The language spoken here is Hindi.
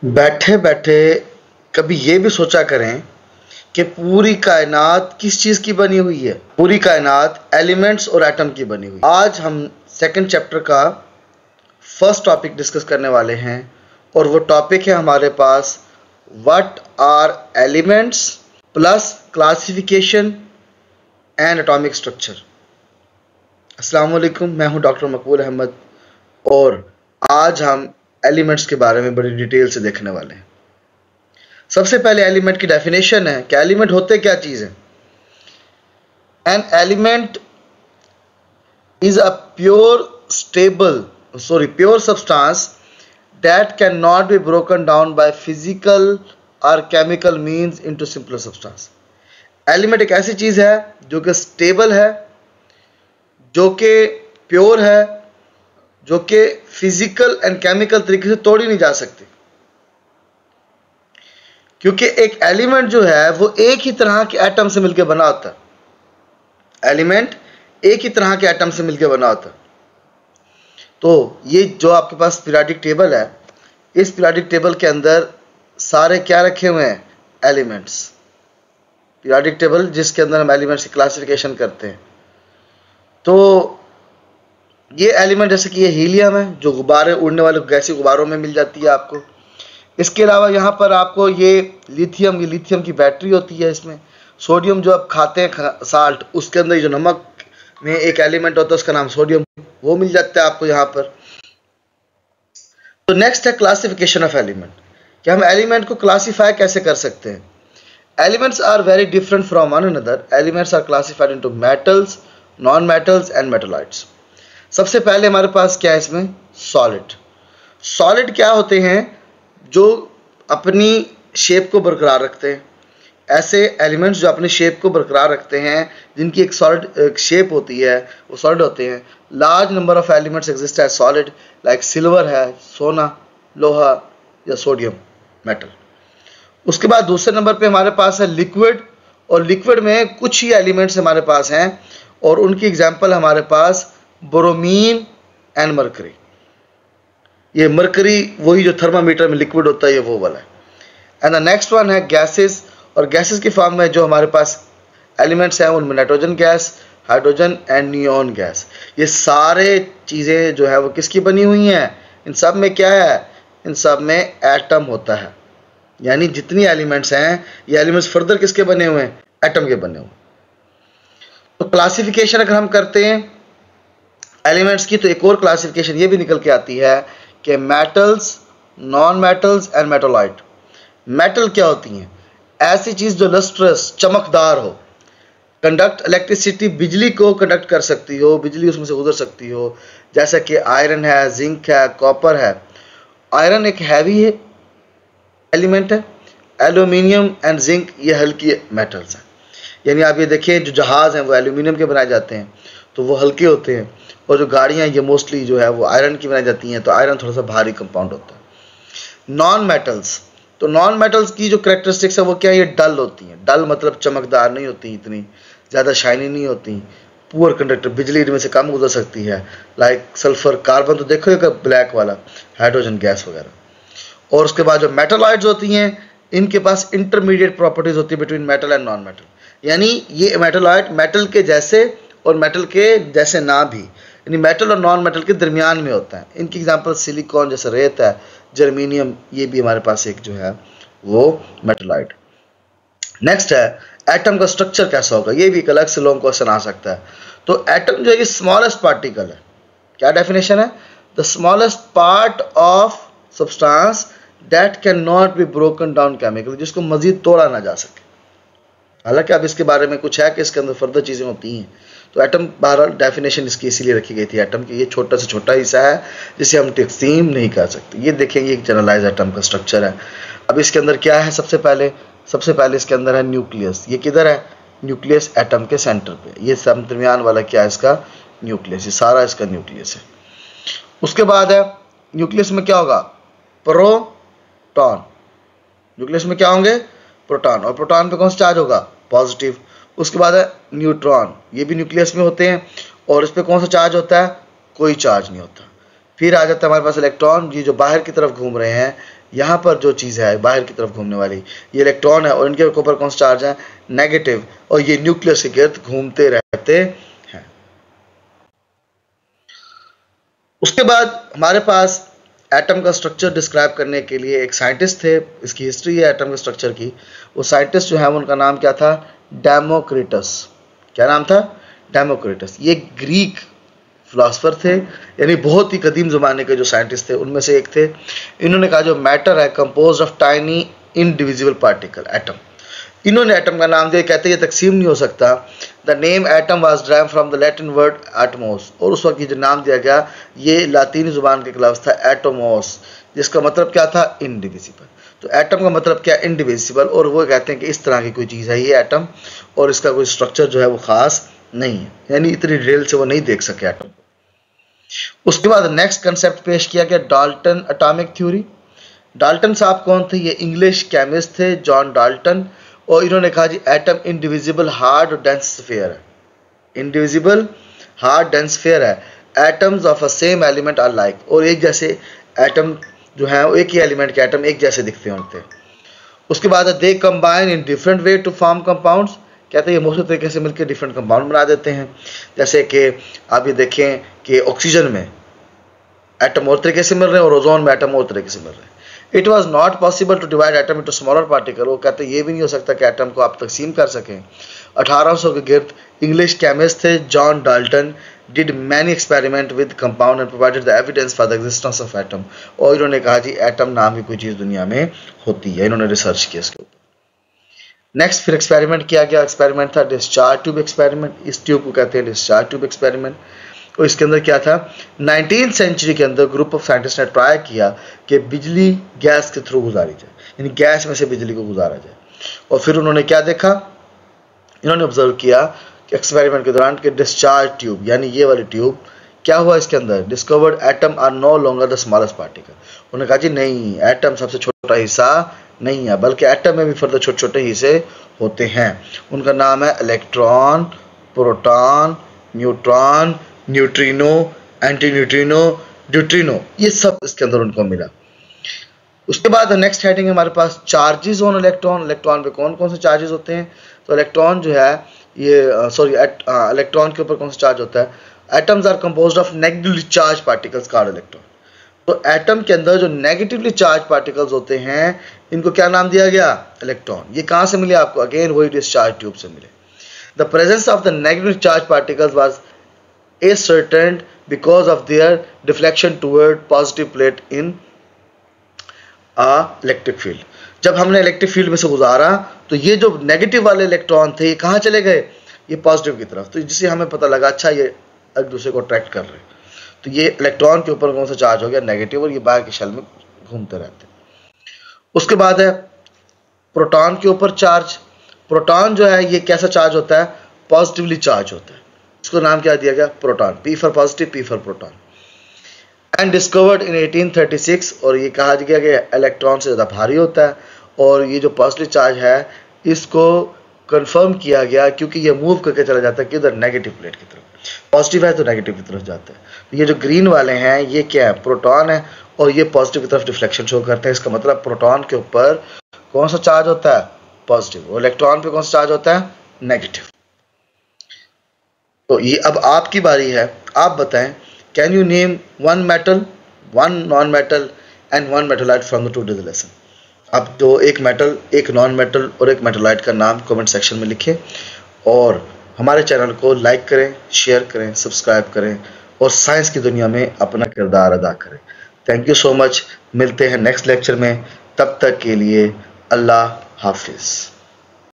बैठे बैठे कभी ये भी सोचा करें कि पूरी कायनात किस चीज़ की बनी हुई है। पूरी कायनात एलिमेंट्स और एटम की बनी हुई है। आज हम सेकंड चैप्टर का फर्स्ट टॉपिक डिस्कस करने वाले हैं और वो टॉपिक है हमारे पास what are elements plus classification and atomic structure. अस्सलाम वालेकुम, मैं हूं डॉक्टर मकबूल अहमद और आज हम एलिमेंट्स के बारे में बड़ी डिटेल से देखने वाले हैं। सबसे पहले एलिमेंट की डेफिनेशन है कि एलिमेंट होते क्या चीज़ है। An element is a pure substance that cannot be broken down by physical or chemical means into simpler substance। Element एक ऐसी चीज़ है जो कि स्टेबल है, जो कि प्योर है, जो कि फिजिकल एंड केमिकल तरीके से तोड़ी नहीं जा सकती, क्योंकि एक एलिमेंट जो है वो एक ही तरह के एटम से मिलकर बना होता है। एलिमेंट एक ही तरह के एटम से मिलकर बना होता है। तो ये जो आपके पास पीरियोडिक टेबल है, इस पीरियोडिक टेबल के अंदर सारे क्या रखे हुए हैं? एलिमेंट्स। पीरियोडिक टेबल जिसके अंदर हम एलिमेंट्स की क्लासिफिकेशन करते हैं। तो ये एलिमेंट जैसे कि ये हीलियम है जो गुब्बारे उड़ने वाले गैसी गुब्बारों में मिल जाती है आपको। इसके अलावा यहाँ पर आपको ये लिथियम की बैटरी होती है। इसमें सोडियम जो आप खाते हैं साल्ट, उसके अंदर जो नमक में एक एलिमेंट होता है उसका नाम सोडियम, वो मिल जाता है आपको यहाँ पर। तो नेक्स्ट है क्लासिफिकेशन ऑफ एलिमेंट, कि हम एलिमेंट को क्लासीफाई कैसे कर सकते हैं। Elements are very different from one another. Elements are classified into metals, non metals and metalloids. सबसे पहले हमारे पास क्या है इसमें? सॉलिड। सॉलिड क्या होते हैं? जो अपनी शेप को बरकरार रखते हैं। ऐसे एलिमेंट्स जो अपनी शेप को बरकरार रखते हैं, जिनकी एक सॉलिड शेप होती है, वो सॉलिड होते हैं। Large number of elements exist as solid, like silver है, सोना, लोहा या सोडियम मेटल। उसके बाद दूसरे नंबर पे हमारे पास है लिक्विड, और लिक्विड में कुछ ही एलिमेंट्स हमारे पास हैं और उनकी एग्जांपल हमारे पास ब्रोमीन एंड मरकरी। ये मरकरी वही जो थर्मामीटर में लिक्विड होता है, ये वो वाला है। एंड द नेक्स्ट वन है गैसेस, और गैसेस की फॉर्म में जो हमारे पास एलिमेंट्स हैं उनमें nitrogen gas, hydrogen and neon gas. ये सारे चीज़ें जो है वो किसकी बनी हुई हैं? इन सब में क्या है? इन सब में एटम होता है। यानी जितनी एलिमेंट्स हैं, ये एलिमेंट्स फर्दर किसके बने हुए हैं? एटम के बने हुए। तो क्लासिफिकेशन अगर हम करते हैं एलिमेंट्स की, तो एक और क्लासिफिकेशन ये भी निकल के आती है कि metals, non metals and metalloid. Metal क्या होती हैं? ऐसी चीज़ जो लस्ट्रस, चमकदार हो, कंडक्ट इलेक्ट्रिसिटी, बिजली को कंडक्ट कर सकती हो, बिजली उसमें से गुजर सकती हो, जैसा कि आयरन है, जिंक है, कॉपर है। आयरन एक हैवी एलिमेंट है, एल्यूमिनियम एंड जिंक ये हल्की मेटल्स हैं। यानी आप ये देखिए जो जहाज़ हैं वो एल्यूमिनियम के बनाए जाते हैं, तो वो हल्के होते हैं, और जो गाड़ियाँ ये मोस्टली जो है वो आयरन की बनाई जाती हैं, तो आयरन थोड़ा सा भारी कंपाउंड होता है। नॉन मेटल्स, तो नॉन मेटल्स की जो करेक्टरिस्टिक्स है वो क्या है? ये डल होती हैं। डल मतलब चमकदार नहीं होती, इतनी ज़्यादा शाइनी नहीं होती, पुअर कंडक्टर, बिजली इनमें से कम गुजर सकती है, लाइक सल्फर, कार्बन तो देखो एक ब्लैक वाला, हाइड्रोजन गैस वगैरह। और उसके बाद जो मेटलॉइड्स होती हैं, इनके पास इंटरमीडिएट प्रॉपर्टीज होती है between metal and non metal. यानी ये मेटलॉइड मेटल के जैसे और मेटल के जैसे ना भी, यानी मेटल और नॉन मेटल के दरमियान में होता है। इनकी एग्जांपल सिलिकॉन जैसे रेत है, जर्मीनियम, ये भी हमारे पास एक जो है वो मेटलॉइड। नेक्स्ट है एटम का स्ट्रक्चर कैसा होगा। ये भी एक अलग से लॉन्ग क्वेश्चन आ सकता है। तो एटम जो है ये स्मॉलेस्ट पार्टिकल है। क्या डेफिनेशन है? The smallest part of substance that can not be broken down chemically, जिसको मजीद तोड़ा ना जा सके। हालांकि अब इसके बारे में कुछ है कि इसके अंदर फर्दर चीज़ें होती हैं। तो एटम, बहरहाल डेफिनेशन इसकी इसीलिए रखी गई थी एटम की, ये छोटा से छोटा हिस्सा है जिसे हम तकसीम नहीं कर सकते। ये देखेंगे एक जनरलाइज एटम का स्ट्रक्चर है। अब इसके अंदर क्या है? सबसे पहले इसके अंदर है न्यूक्लियस। ये किधर है? न्यूक्लियस एटम के सेंटर पे। ये सब दरमियान वाला क्या है? इसका न्यूक्लियस। ये सारा इसका न्यूक्लियस है। उसके बाद है न्यूक्लियस में क्या होगा? प्रोटॉन। न्यूक्लियस में क्या होंगे? प्रोटॉन। और प्रोटॉन पे कौन सा चार्ज होगा? पॉजिटिव। उसके बाद है न्यूट्रॉन, ये भी न्यूक्लियस में होते हैं और इस पर कौन सा चार्ज होता है? कोई चार्ज नहीं होता। फिर आ जाता है हमारे पास इलेक्ट्रॉन, ये जो बाहर की तरफ घूम रहे हैं, यहाँ पर जो चीज़ है बाहर की तरफ घूमने वाली, ये इलेक्ट्रॉन है और इनके ऊपर कौन सा चार्ज है, नेगेटिव, और ये न्यूक्लियस के गिर्द घूमते रहते हैं। उसके बाद हमारे पास एटम का स्ट्रक्चर डिस्क्राइब करने के लिए एक साइंटिस्ट थे, इसकी हिस्ट्री है एटम के स्ट्रक्चर की। वो साइंटिस्ट जो है उनका नाम क्या था, डेमोक्रिटस। क्या नाम था, डेमोक्रिटस। ये ग्रीक फिलोसफर थे, यानी बहुत ही कदीम ज़माने के जो साइंटिस्ट थे उनमें से एक थे। इन्होंने कहा जो मैटर है compose of tiny indivisible particle, atom. इन्होंने एटम का नाम दिया, कहते ये तकसीम नहीं हो सकता। The name atom was derived from the Latin word Atmos, और उस वक्त ये जो नाम दिया गया ये लातीनी ज़ुबान के लफ्ज़ था एटोमोस, जिसका मतलब क्या था, इनडिविजिबल। तो एटम का मतलब क्या, इनडिविजिबल, और वो कहते हैं कि इस तरह की कोई चीज़ है ये एटम, और इसका कोई स्ट्रक्चर जो है वो ख़ास नहीं है, यानी इतनी डिटेल से वो नहीं देख सके एटम। उसके बाद नेक्स्ट कंसेप्ट पेश किया गया डाल्टन एटॉमिक थ्योरी। डाल्टन साहब कौन थे, ये इंग्लिश केमिस्ट थे, जॉन डाल्टन, और इन्होंने कहा जी एटम इनडिविजिबल हार्ड और डेंस स्फीयर है, इनडिविजिबल हार्ड डेंस स्फीयर है, atoms of a same element are like, और एक जैसे एटम जो है एक ही एलिमेंट के एटम एक जैसे दिखते होते हैं। उसके बाद they combine in different way to form compounds, कहते हैं ये मुख्तलिफ तरीके से मिलकर डिफरेंट कंपाउंड बना देते हैं। जैसे कि आप ये देखें कि ऑक्सीजन में एटम और तरीके से मिल रहे हैं और ओजोन में एटम और तरीके से मिल रहे हैं। It was not possible to divide atom into smaller particle, वो कहते हैं ये भी नहीं हो सकता कि एटम को आप तकसीम कर सकें। 1800 के गिर्द इंग्लिश केमिस्ट थे John Dalton did many experiment with compound and provided the evidence for the existence of atom, और इन्होंने कहा जी एटम नाम की कोई चीज़ दुनिया में होती है, इन्होंने रिसर्च किया इसके ऊपर। नेक्स्ट फिर एक्सपेरिमेंट किया गया, एक्सपेरिमेंट था डिस्चार्ज ट्यूब एक्सपेरिमेंट। इस ट्यूब को कहते हैं डिस्चार्ज ट्यूब एक्सपेरिमेंट। और इसके अंदर क्या था, 19th सेंचुरी के अंदर ग्रुप ऑफ साइंटिस्ट ने ट्राई किया कि बिजली गैस के थ्रू गुजारी जाए, यानी गैस में से बिजली को गुजारा जाए। और फिर उन्होंने क्या देखा, इन्होंने ऑब्जर्व किया कि एक्सपेरिमेंट के दौरान कि डिस्चार्ज ट्यूब यानी ये वाली ट्यूब क्या हुआ, इसके अंदर discovered atom are no longer the smallest particle. उन्होंने कहा जी नहीं, एटम सबसे छोटा हिस्सा नहीं है, बल्कि एटम में भी फर्दर छोटे छोटे हिस्से होते हैं। उनका नाम है electron, proton, neutron, neutrino, anti neutrino, deutrino, ये सब इसके अंदर उनको मिला। उसके बाद नेक्स्ट हेडिंग है हमारे पास चार्जेस ऑन इलेक्ट्रॉन। इलेक्ट्रॉन पे कौन कौन से चार्जेस होते हैं, तो इलेक्ट्रॉन जो है ये इलेक्ट्रॉन के ऊपर कौन सा चार्ज होता है, atoms are composed of negatively charge particles called electron. तो एटम के अंदर जो नेगेटिवली चार्ज पार्टिकल्स होते हैं इनको क्या नाम दिया गया, इलेक्ट्रॉन। ये कहाँ से मिले आपको, अगेन वही डिस्चार्ज ट्यूब से मिले। The presence of the negatively charge particles was ascertained because of their deflection toward positive plate in a electric field। जब हमने इलेक्ट्रिक फील्ड में से गुजारा तो ये जो नेगेटिव वाले इलेक्ट्रॉन थे ये कहाँ चले गए, ये पॉजिटिव की तरफ, तो जिससे हमें पता लगा अच्छा ये एक दूसरे को अट्रैक्ट कर रहे हैं। तो ये इलेक्ट्रॉन के ऊपर कौन सा चार्ज हो गया, नेगेटिव, और ये बाहर के शेल में घूमते रहते हैं। उसके बाद है प्रोटॉन के ऊपर चार्ज। प्रोटॉन जो है ये कैसा चार्ज होता है, पॉजिटिवली चार्ज होता है, इसको नाम क्या दिया गया, proton, P for positive, P for proton. And discovered in 1836, और ये कहा गया कि इलेक्ट्रॉन से ज़्यादा भारी होता है, और ये जो पॉजिटिव चार्ज है इसको कंफर्म किया गया क्योंकि ये मूव करके चला जाता है किधर, नेगेटिव प्लेट की तरफ। पॉजिटिव है तो नेगेटिव की तरफ जाता है। तो ये जो ग्रीन वाले हैं ये क्या है, प्रोटॉन है, और ये पॉजिटिव की तरफ डिफ्लेक्शन शो करते हैं। इसका मतलब प्रोटॉन के ऊपर कौन सा चार्ज होता है, पॉजिटिव, और इलेक्ट्रॉन पे कौन सा चार्ज होता है, नेगेटिव। तो ये अब आपकी बारी है, आप बताएं, can you name one metal, one non metal and one मेटलाइट from the today's lesson. आप जो एक मेटल, एक नॉन मेटल और एक मेटलाइट का नाम कमेंट सेक्शन में लिखें, और हमारे चैनल को लाइक करें, शेयर करें, सब्सक्राइब करें, और साइंस की दुनिया में अपना किरदार अदा करें। थैंक यू सो मच, मिलते हैं नेक्स्ट लेक्चर में, तब तक के लिए अल्लाह हाफिज़।